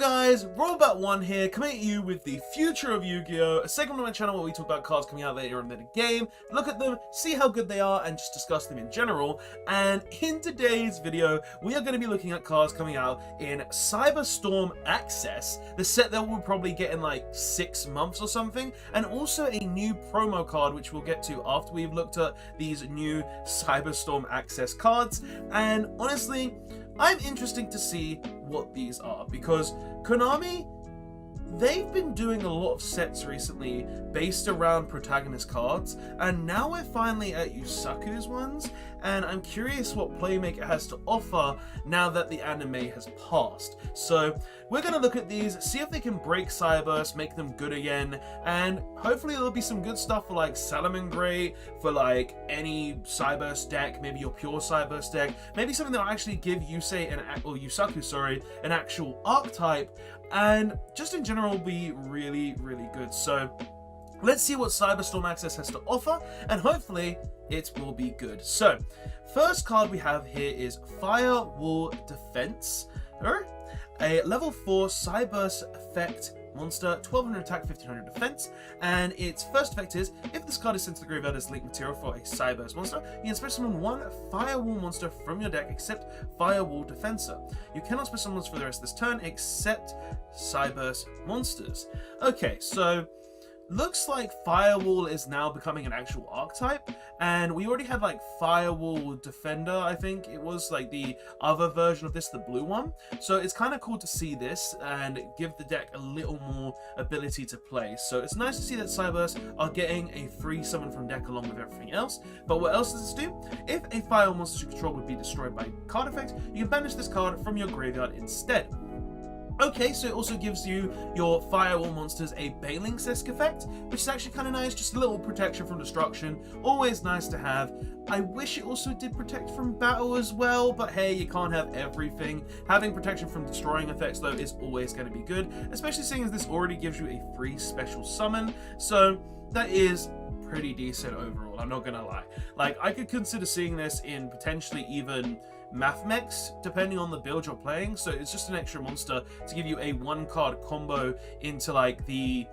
guys, Robot1 here, coming at you with the future of Yu-Gi-Oh! A segment on my channel where we talk about cards coming out later in the game, look at them, see how good they are, and just discuss them in general. And in today's video, we are going to be looking at cards coming out in Cyberstorm Access, the set that we'll probably get in like 6 months or something, and also a new promo card which we'll get to after we've looked at these new Cyberstorm Access cards. And honestly, I'm interested to see what these are, because Konami, they've been doing a lot of sets recently based around protagonist cards, and now we're finally at Yusaku's ones, and I'm curious what Playmaker has to offer now that the anime has passed. So we're going to look at these, see if they can break Cyberse, make them good again, and hopefully there'll be some good stuff for like Salamangreat, for like any Cyberse deck, maybe your pure Cyberse deck, maybe something that will actually give Yusaku, an actual archetype, and just in general be really, really good. So let's see what Cyberstorm Access has to offer, and hopefully it will be good. So, first card we have here is Firewall Defense, a level 4 Cyberse effect monster, 1200 attack, 1500 defense, and its first effect is, if this card is sent to the graveyard as link material for a Cyberse monster, you can special summon one Firewall monster from your deck except Firewall Defensor. You cannot special summon for the rest of this turn except Cyberse monsters. Okay, so looks like Firewall is now becoming an actual archetype, and we already had like Firewall Defender, I think it was like the other version of this, the blue one. So it's kind of cool to see this and give the deck a little more ability to play. So it's nice to see that Cyberse are getting a free summon from deck along with everything else. But what else does this do? If a Firewall monster you control would be destroyed by card effect, you can banish this card from your graveyard instead. Okay, so it also gives you your Firewall monsters a Bailing-esque effect, which is actually kind of nice, just a little protection from destruction, always nice to have. I wish it also did protect from battle as well, but hey, you can't have everything. Having protection from destroying effects though is always going to be good, especially seeing as this already gives you a free special summon, so that is pretty decent overall, I'm not gonna lie. Like, I could consider seeing this in potentially even Math Mechs, depending on the build you're playing. So it's just an extra monster to give you a 1-card combo into like the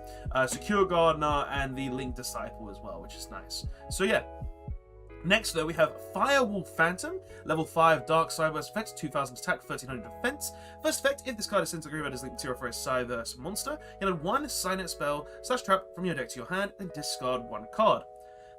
Secure Gardener and the Link Disciple as well, which is nice. So yeah. Next though, we have Firewall Phantom, level 5 Dark Cyberse effects, 2000 attack, 1300 defense. First effect, if this card is sent to the graveyard as link material for a Cyberse monster, you can add 1 Signet spell / trap from your deck to your hand and discard 1 card.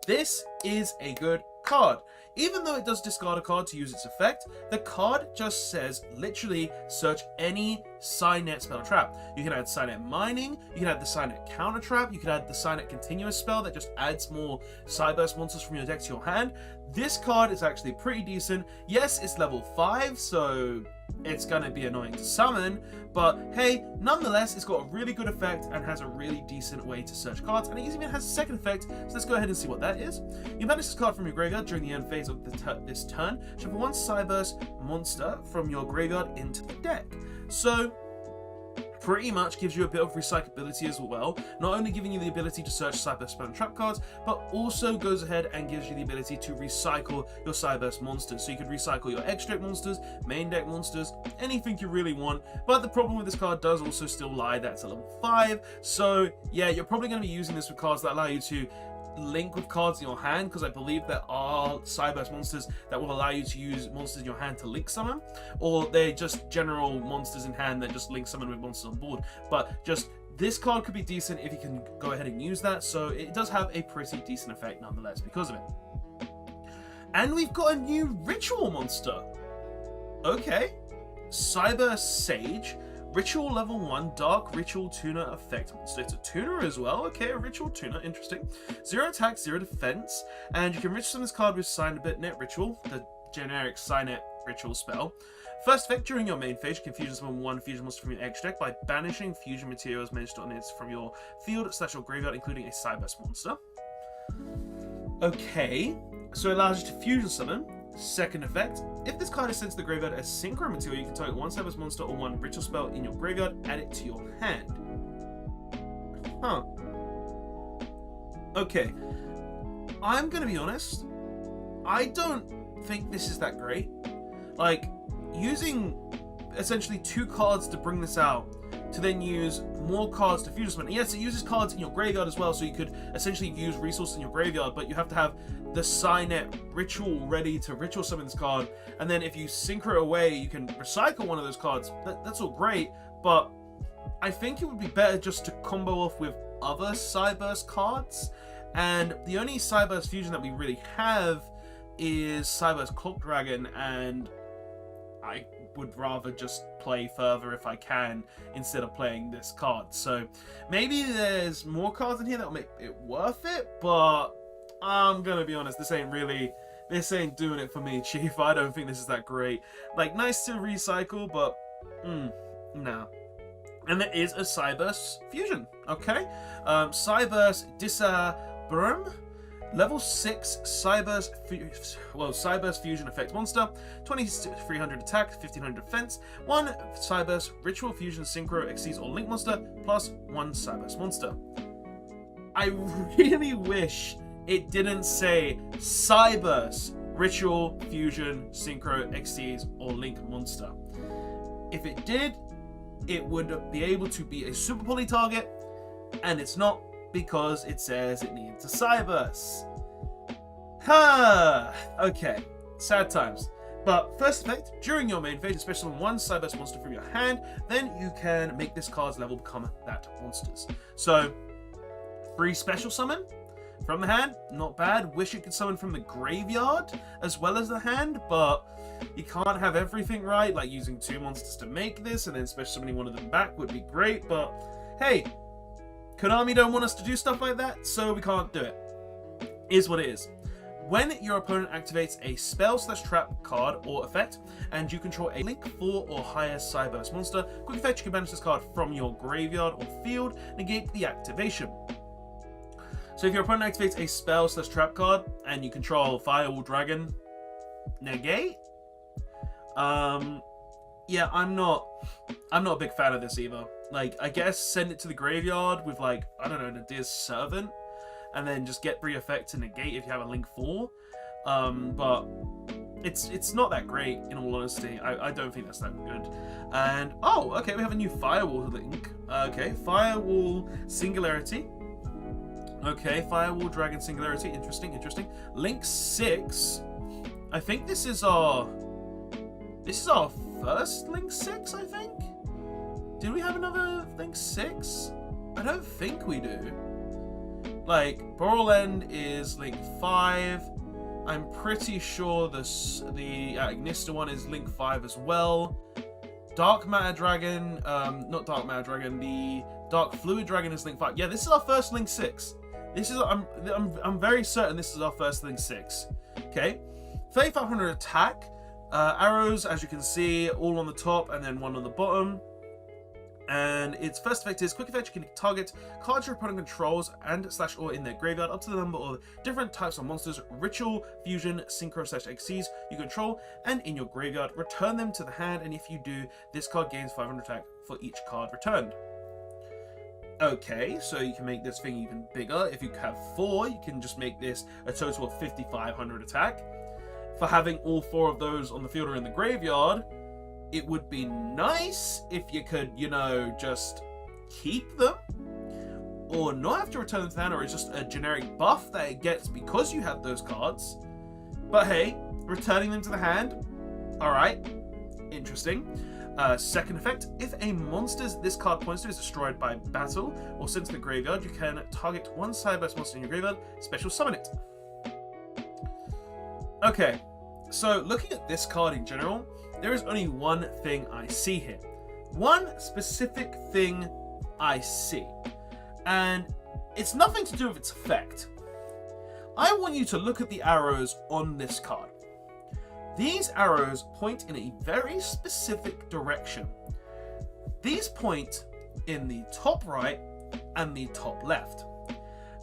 This is a good card. Even though it does discard a card to use its effect, the card just says literally search any Signet spell trap. You can add Signet Mining, you can add the Signet Counter Trap, you can add the Signet Continuous spell that just adds more Cyberse monsters from your deck to your hand. This card is actually pretty decent. Yes, it's level 5, so it's going to be annoying to summon, but hey, nonetheless, it's got a really good effect and has a really decent way to search cards, and it even has a second effect, so let's go ahead and see what that is. You banish this card from your graveyard during the end phase of this turn, shuffle 1 Cyberse monster from your graveyard into the deck. So pretty much gives you a bit of recyclability as well, not only giving you the ability to search Cyberse spell and trap cards, but also goes ahead and gives you the ability to recycle your Cyberse monsters. So you could recycle your extra deck monsters, main deck monsters, anything you really want. But the problem with this card does also still lie that it's a level 5, so yeah, you're probably going to be using this with cards that allow you to link with cards in your hand, because I believe there are Cyberse monsters that will allow you to use monsters in your hand to link summon, or they're just general monsters in hand that just link summon with monsters on board. But just this card could be decent if you can go ahead and use that, so it does have a pretty decent effect nonetheless because of it. And we've got a new Ritual monster. Okay, Cyberse Sage. Ritual level 1 Dark Ritual Tuner effect monster. It's a tuner as well. Okay, a Ritual tuner, interesting. 0 attack, 0 defense, and you can ritual summon this card with Signet Ritual, the generic Signet Ritual spell. First effect, during your main phase, you can fusion summon 1 fusion monster from your extra deck by banishing fusion materials managed on it from your field / your graveyard, including a Cyberse monster. Okay, so it allows you to fusion summon. Second effect, if this card is sent to the graveyard as synchro material, you can target 1 Cyberse monster or 1 ritual spell in your graveyard, add it to your hand. Huh. Okay. I'm gonna be honest, I don't think this is that great. Like, using essentially 2 cards to bring this out, to then use more cards to fusion summon. And yes, it uses cards in your graveyard as well, so you could essentially use resources in your graveyard, but you have to have the Signet ritual ready to ritual summon this card, and then if you synchro away, you can recycle one of those cards. That's all great, but I think it would be better just to combo off with other Cyberse cards, and the only Cyberse fusion that we really have is Cyberse Clock Dragon, and I would rather just play further if I can instead of playing this card. So maybe there's more cards in here that will make it worth it, but I'm gonna be honest, this ain't doing it for me, Chief. I don't think this is that great. Like, nice to recycle, but nah. And there is a Cyberse fusion, okay? Cyberse Disabrum, level 6 Cyberse fusion effect monster, 2300 attack, 1500 defense, 1 Cyberse ritual fusion synchro exceeds all link monster, plus 1 Cyberse monster. I really wish it didn't say Cyberse ritual fusion synchro exceeds or link monster. If it did, it would be able to be a super poly target, and it's not because it says it needs a Cyberse. Okay, sad times. But first effect, during your main phase, especially summon 1 Cyberse monster from your hand, then you can make this card's level become that monster's. So, free special summon from the hand, not bad. Wish it could summon from the graveyard as well as the hand, but you can't have everything right. Like using 2 monsters to make this and then special summoning one of them back would be great, but hey, Konami don't want us to do stuff like that, so we can't do it. Is what it is. When your opponent activates a spell/trap card or effect, and you control a Link 4 or higher Cyberse monster, quick effect, you can banish this card from your graveyard or field, negate the activation. So if your opponent activates a spell/trap card, and you control Firewall Dragon, negate? Yeah, I'm not a big fan of this either. Like, I guess send it to the graveyard with, like, I don't know, Nadir's Servant, and then just get 3 effect to negate if you have a Link 4. But it's not that great, in all honesty. I don't think that's that good. And, oh, okay, we have a new Firewall Link. Okay, Firewall Singularity. Okay, Firewall Dragon Singularity. Interesting. Link 6. I think this is our first Link 6, I think? Did we have another Link 6? I don't think we do. Like, Boral End is Link 5. I'm pretty sure the Ignister one is Link 5 as well. Dark Matter Dragon, not Dark Matter Dragon, the Dark Fluid Dragon is Link 5. Yeah, this is our first Link 6. This is, I'm very certain this is our first Link 6. Okay, 3500 attack. Arrows, as you can see, all on the top and then 1 on the bottom. And its first effect is quick effect. You can target cards your opponent controls and/or in their graveyard up to the number of different types of monsters, ritual, fusion, synchro/xyz you control, and in your graveyard, return them to the hand. And if you do, this card gains 500 attack for each card returned. Okay, so you can make this thing even bigger. If you have 4, you can just make this a total of 5,500 attack. For having all 4 of those on the field or in the graveyard, it would be nice if you could, you know, just keep them, or not have to return them to the hand, or it's just a generic buff that it gets because you have those cards. But hey, returning them to the hand, alright, interesting. Second effect, if a monster this card points to is destroyed by battle or sent to the graveyard, you can target 1 Cyberse monster in your graveyard, special summon it. Okay, so looking at this card in general, there is only one thing I see here. One specific thing I see. And it's nothing to do with its effect. I want you to look at the arrows on this card. These arrows point in a very specific direction. These point in the top right and the top left.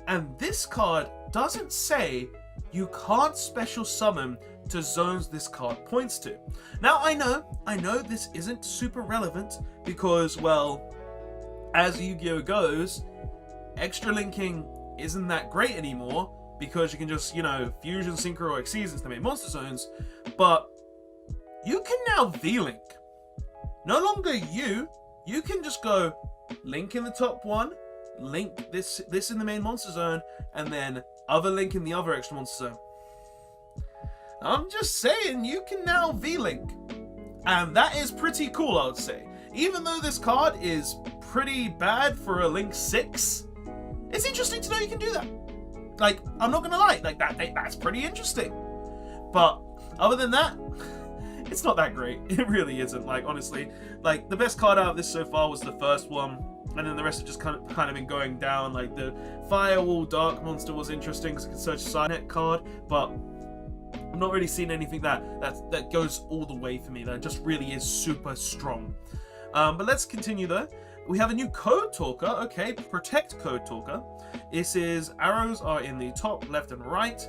And this card doesn't say you can't special summon to zones this card points to. Now I know this isn't super relevant because, well, as Yu-Gi-Oh goes, extra linking isn't that great anymore because you can just, you know, fusion, synchro, or seasons to make monster zones, but you can now V-link. No longer you can just go link in the top one, link this in the main monster zone, and then other link in the other extra monster zone. I'm just saying, you can now V-Link. And that is pretty cool, I would say. Even though this card is pretty bad for a Link 6, it's interesting to know you can do that. Like, I'm not gonna lie, like that's pretty interesting. But other than that, it's not that great. It really isn't. Like, honestly, like the best card out of this so far was the first one, and then the rest have just kind of been going down. Like the Firewall Dark Monster was interesting because I could search Signet card, but I'm not really seeing anything that goes all the way for me. That just really is super strong. But let's continue though. We have a new Code Talker. Okay, Protect Code Talker. This is arrows are in the top, left, and right,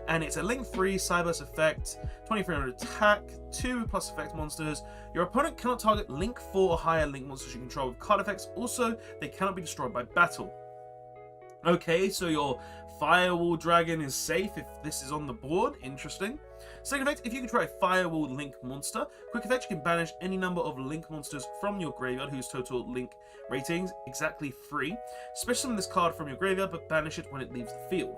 and it's a link-free cyberburst effect, 2300 attack, 2+ effect monsters. Your opponent cannot target link 4 or higher link monsters you control with card effects. Also, they cannot be destroyed by battle. Okay, so your Firewall Dragon is safe if this is on the board. Interesting. Second effect, if you control a Firewall Link monster, quick effect, you can banish any number of Link monsters from your graveyard whose total Link ratings exactly 3. Special summon this card from your graveyard, but banish it when it leaves the field.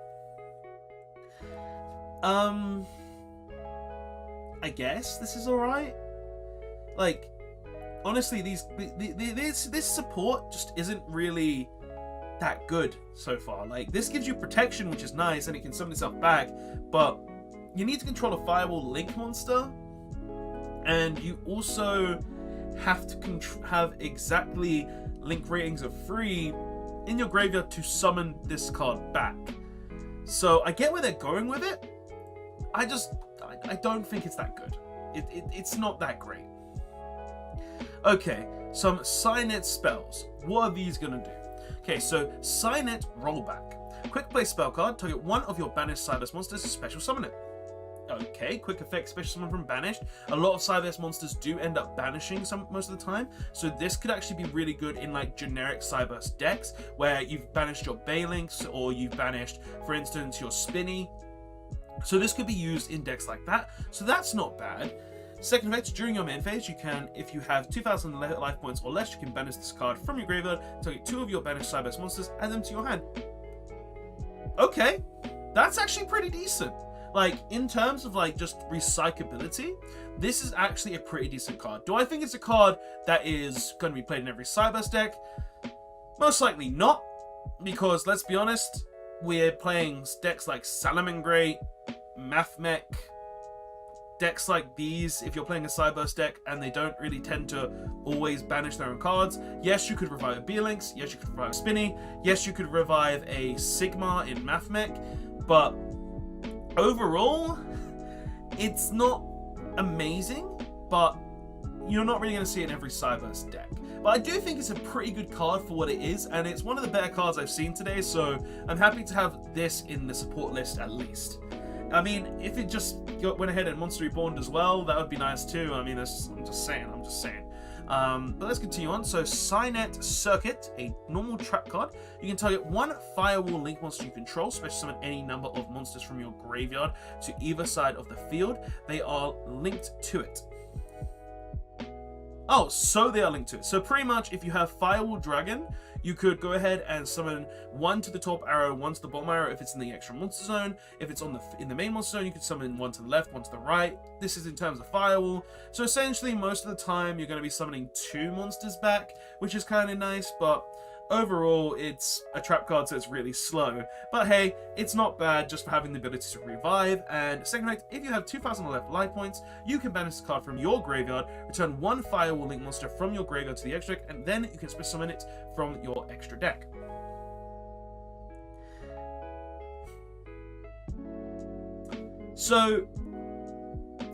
I guess this is alright. Like, honestly, this support just isn't really that good so far. Like, this gives you protection, which is nice, and it can summon itself back, but you need to control a Firewall Link monster, and you also have to have exactly Link ratings of 3 in your graveyard to summon this card back. So I get where they're going with it. I don't think it's that good. It's not that great. Okay, some Signet spells. What are these gonna do? Okay, so Signet Rollback. Quick play spell card, target one of your banished cyberburst monsters to special summon it. Okay, quick effect, special summon from banished. A lot of cyberburst monsters do end up banishing most of the time, so this could actually be really good in like generic cyberburst decks where you've banished your Balinks or you've banished, for instance, your Spinny. So this could be used in decks like that, so that's not bad. Second effect, during your main phase, you can, if you have 2,000 life points or less, you can banish this card from your graveyard, target 2 of your banished cyberburst monsters, add them to your hand. Okay, that's actually pretty decent. Like, in terms of like just recyclability, this is actually a pretty decent card. Do I think it's a card that is going to be played in every cyberburst deck? Most likely not, because let's be honest, we're playing decks like Salamangreat, Mathmech, decks like these. If you're playing a cyberburst deck and they don't really tend to always banish their own cards, yes, you could revive a Balinks, yes, you could revive a Spinny, yes, you could revive a Sigma in Mathmech, but overall, it's not amazing, but you're not really going to see it in every cyberburst deck. But I do think it's a pretty good card for what it is, and it's one of the better cards I've seen today, so I'm happy to have this in the support list at least. I mean, if it just went ahead and Monster Reborn as well, that would be nice too. I mean, I'm just saying. But let's continue on. So, Signet Circuit, a normal trap card. You can target one Firewall Link monster you control, special summon any number of monsters from your graveyard to either side of the field. They are linked to it. Oh, so they are linked to it. So pretty much, if you have Firewall Dragon, you could go ahead and summon one to the top arrow, one to the bottom arrow if it's in the extra monster zone. If it's in the main monster zone, you could summon one to the left, one to the right. This is in terms of Firewall. So essentially, most of the time, you're going to be summoning 2 monsters back, which is kind of nice, but overall, it's a trap card, so it's really slow. But hey, it's not bad just for having the ability to revive. And second effect, if you have 2,000 left life points, you can banish the card from your graveyard, return one Firewall Link monster from your graveyard to the extra deck, and then you can special summon it from your extra deck. So,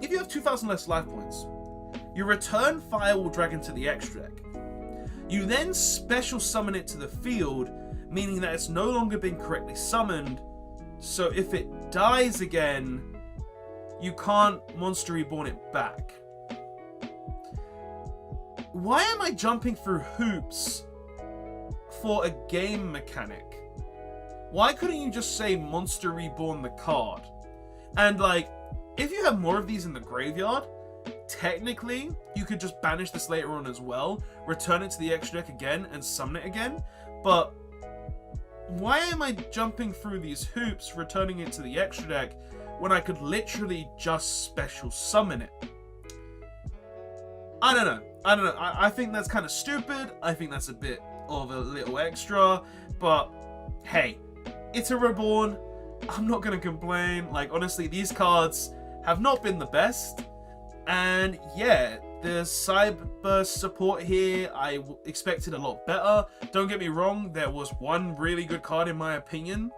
if you have 2,000 less life points, you return Firewall Dragon to the extra deck. You then special summon it to the field, meaning that it's no longer been correctly summoned, so if it dies again, you can't Monster Reborn it back. Why am I jumping through hoops for a game mechanic? Why couldn't you just say Monster Reborn the card? And like, if you have more of these in the graveyard, technically, you could just banish this later on as well, return it to the extra deck again, and summon it again. But why am I jumping through these hoops, returning it to the extra deck, when I could literally just special summon it? I don't know. I think that's kind of stupid. I think that's a bit of a little extra. But hey, it's a Reborn. I'm not going to complain. Like, honestly, these cards have not been the best. And yeah, the cyber support here, I expected a lot better. Don't get me wrong, there was one really good card in my opinion.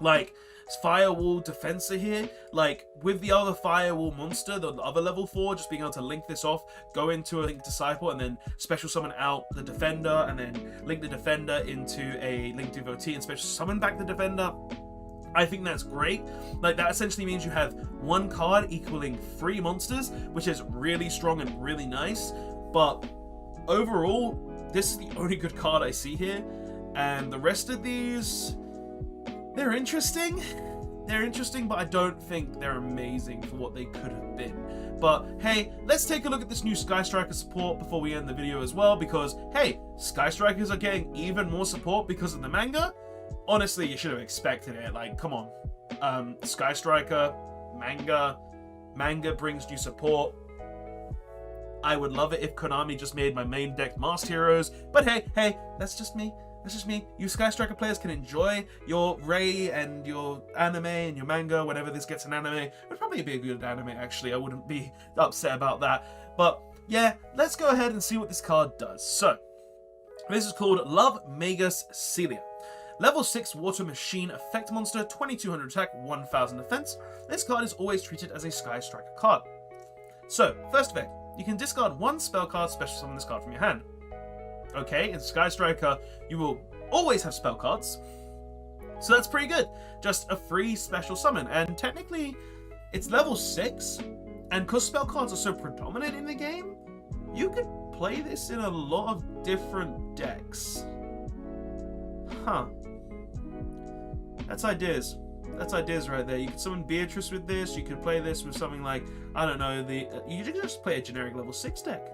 Like, Firewall Defenser here. Like, with the other Firewall monster, the other level 4, just being able to link this off, go into a Link Disciple, and then special summon out the Defender, and then link the Defender into a Link Devotee, and special summon back the Defender. I think that's great. Like, that essentially means you have one card equaling 3 monsters, which is really strong and really nice. But overall, this is the only good card I see here. And the rest of these, they're interesting. They're interesting, but I don't think they're amazing for what they could have been. But hey, let's take a look at this new Sky Striker support before we end the video as well, because hey, Sky Strikers are getting even more support because of the manga. Honestly, you should have expected it. Like, come on. Sky Striker, manga brings new support. I would love it if Konami just made my main deck Masked Heroes. But hey, that's just me. That's just me. You Sky Striker players can enjoy your Ray and your anime and your manga whenever this gets an anime. It would probably be a good anime, actually. I wouldn't be upset about that. But yeah, let's go ahead and see what this card does. So, this is called Love Magus Celia. Level 6 Water Machine Effect Monster, 2200 attack, 1000 defense. This card is always treated as a Sky Striker card. So, first effect, you can discard 1 spell card, special summon this card from your hand. Okay, in Sky Striker, you will always have spell cards. So that's pretty good. Just a free special summon. And technically, it's level 6. And because spell cards are so predominant in the game, you could play this in a lot of different decks. Huh. That's ideas. That's ideas right there. You could summon Beatrice with this. You could play this with something like, I don't know, you could just play a generic level 6 deck.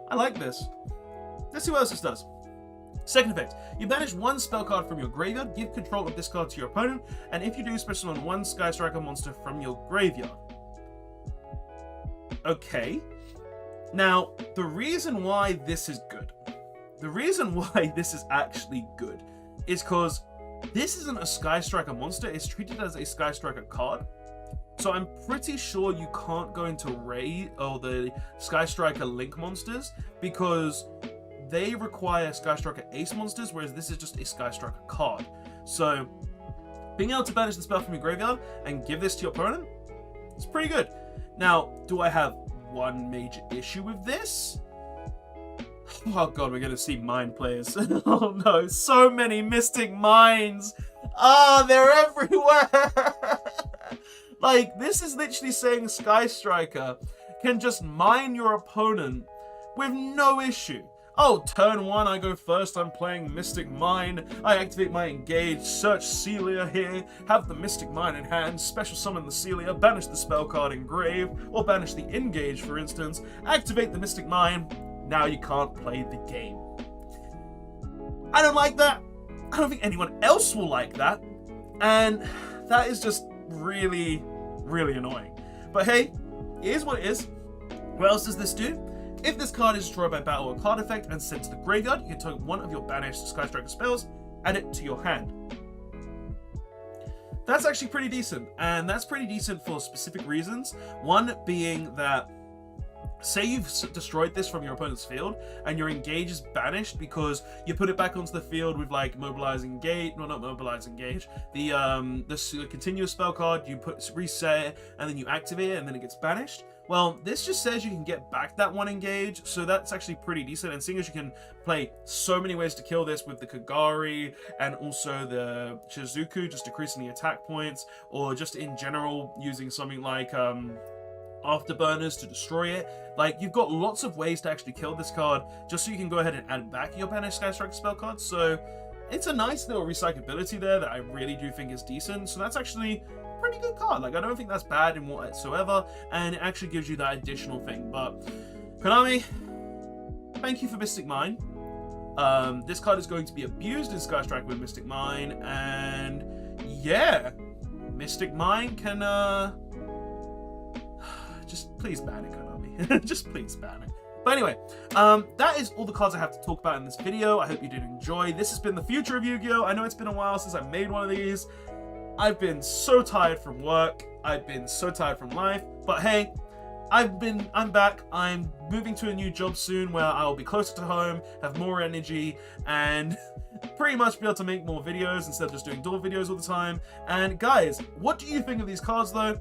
I like this. Let's see what else this does. Second effect, you banish 1 spell card from your graveyard, give control of this card to your opponent, and if you do, special summon 1 Sky Striker monster from your graveyard. Okay. Now, the reason why this is good, the reason why this is actually good, is because this isn't a Sky Striker monster, it's treated as a Sky Striker card. So I'm pretty sure you can't go into Ray or the Sky Striker Link monsters because they require Sky Striker Ace monsters, whereas this is just a Sky Striker card. So being able to banish the spell from your graveyard and give this to your opponent, it's pretty good. Now, do I have one major issue with this? Oh god, we're gonna see Mind players. Oh no, so many Mystic Minds! Ah, they're everywhere! Like, this is literally saying Sky Striker can just mine your opponent with no issue. Oh, turn 1, I go first, I'm playing Mystic Mine. I activate my Engage, search Celia here, have the Mystic Mine in hand, special summon the Celia, banish the spell card Engrave, or banish the Engage, for instance, activate the Mystic Mine. Now you can't play the game. I don't like that. I don't think anyone else will like that. And that is just really, really annoying. But hey, it is what it is. What else does this do? If this card is destroyed by battle or card effect and sent to the graveyard, you can take one of your banished Sky Striker spells, add it to your hand. That's actually pretty decent. And that's pretty decent for specific reasons. One being that, say you've destroyed this from your opponent's field and your Engage is banished because you put it back onto the field with like Mobilize Engage, no, not Mobilize Engage, the continuous spell card, you reset it and then you activate it and then it gets banished. Well, this just says you can get back that 1 Engage, so that's actually pretty decent. And seeing as you can play so many ways to kill this with the Kagari and also the Shizuku, just decreasing the attack points, or just in general using something like Afterburners to destroy it. Like, you've got lots of ways to actually kill this card, just so you can go ahead and add back your banished Sky Striker spell cards. So it's a nice little recyclability there that I really do think is decent. So that's actually a pretty good card. Like, I don't think that's bad in whatsoever, and it actually gives you that additional thing. But Konami, thank you for Mystic Mine. This card is going to be abused in Sky Strike with Mystic Mine, and yeah, Mystic Mine can just please ban it, Konami. Just please ban it. But anyway, that is all the cards I have to talk about in this video. I hope you did enjoy. This has been the future of Yu-Gi-Oh! I know it's been a while since I made one of these. I've been so tired from work. I've been so tired from life. But hey, I'm back. I'm moving to a new job soon where I'll be closer to home, have more energy, and pretty much be able to make more videos instead of just doing duel videos all the time. And guys, what do you think of these cards though?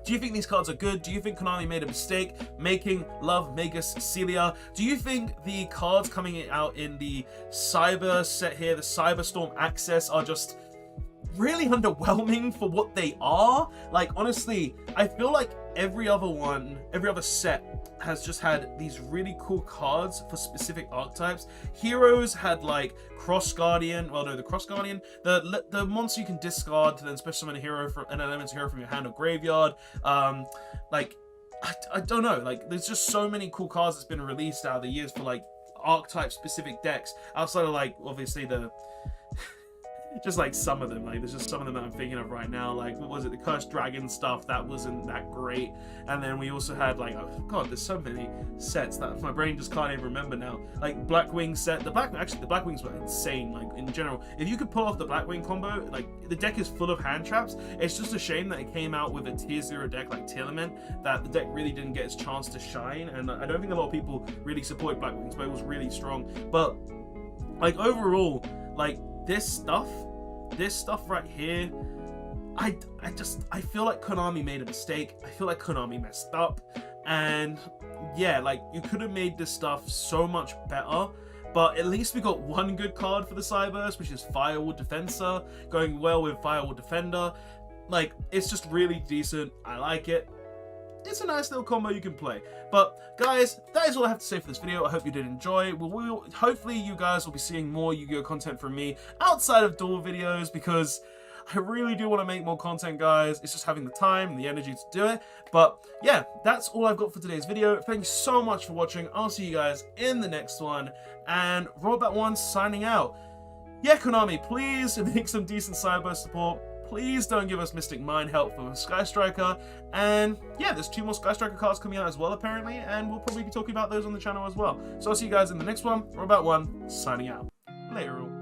Do you think these cards are good? Do you think Konami made a mistake making Love Magus Celia? Do you think the cards coming out in the Cyber set here, the Cyberstorm Access, are just really underwhelming for what they are? Like, honestly, I feel like every other set has just had these really cool cards for specific archetypes. Heroes had like Cross Guardian, well no, the Cross Guardian, the monster you can discard to then special summon a hero from an elemental hero from your hand or graveyard. Like, I don't know, like there's just so many cool cards that's been released out of the years for like archetype specific decks, outside of like obviously the just like some of them, like there's just some of them that I'm thinking of right now. Like, what was it, the Cursed Dragon stuff, that wasn't that great. And then we also had like, oh god, there's so many sets that my brain just can't even remember now. Like Blackwing set, the Blackwings were insane. Like in general, if you could pull off the Blackwing combo, like the deck is full of hand traps. It's just a shame that it came out with a tier 0 deck like Tearlament, that the deck really didn't get its chance to shine. And I don't think a lot of people really supported Blackwings, but it was really strong. But like overall, like this stuff right here, I feel like Konami made a mistake. I feel like Konami messed up, and yeah, like you could have made this stuff so much better. But at least we got one good card for the Cyberse, which is Firewall Defenser, going well with Firewall Defender. Like, it's just really decent. I like it. It's a nice little combo you can play. But guys, that is all I have to say for this video. I hope you did enjoy. Hopefully you guys will be seeing more Yu-Gi-Oh content from me outside of duel videos, because I really do want to make more content, guys. It's just having the time and the energy to do it. But yeah, that's all I've got for today's video. Thank you so much for watching. I'll see you guys in the next one. And Robot1 signing out. Yeah, Konami, please make some decent Cyber support. Please don't give us Mystic Mine help for Sky Striker. And yeah, there's 2 more Sky Striker cards coming out as well, apparently, and we'll probably be talking about those on the channel as well. So I'll see you guys in the next one. Robot1 signing out. Later all.